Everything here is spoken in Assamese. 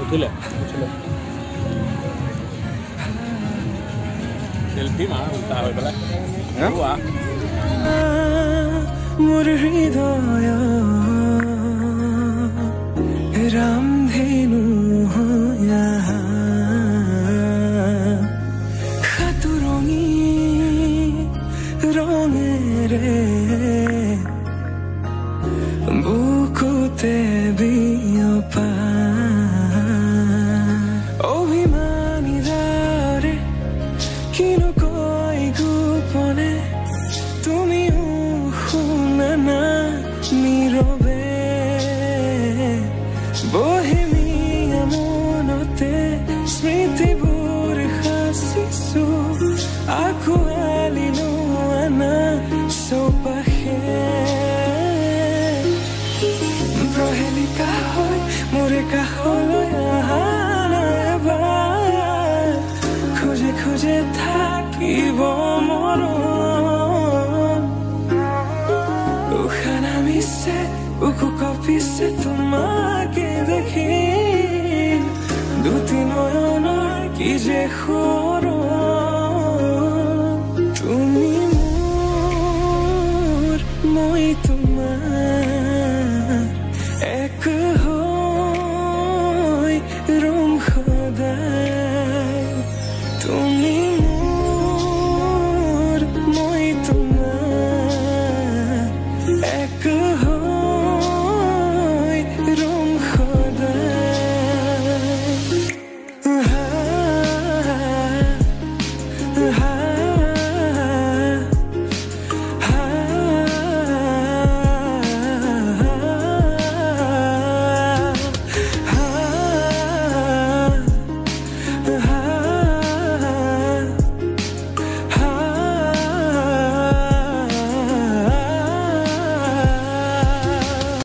উঠিলে সেলফি মাৰ উল্টা হৈ পেলাই মোৰ হৃদয় ৰামধেনু সাতুৰঙি ৰঙেৰে বুকুতে বিয়পা অভিমানী দাৰে কিনো কৈ গোপনে তুমিও শুনা না নীৰৱে বহেমিয়া মনতে স্মৃতিবোৰ সাঁচিছো আঁকোৱালি লোৱা চৌপাশে প্ৰহেলিকা হৈ মোৰে কাষলৈ অহা এবাৰ খোজে খোজে থাকিব মৰম উশাহ নামিছে বুকু কঁপিছে তোমাকে দেখি দুটি নয়নৰ কি যে সৰম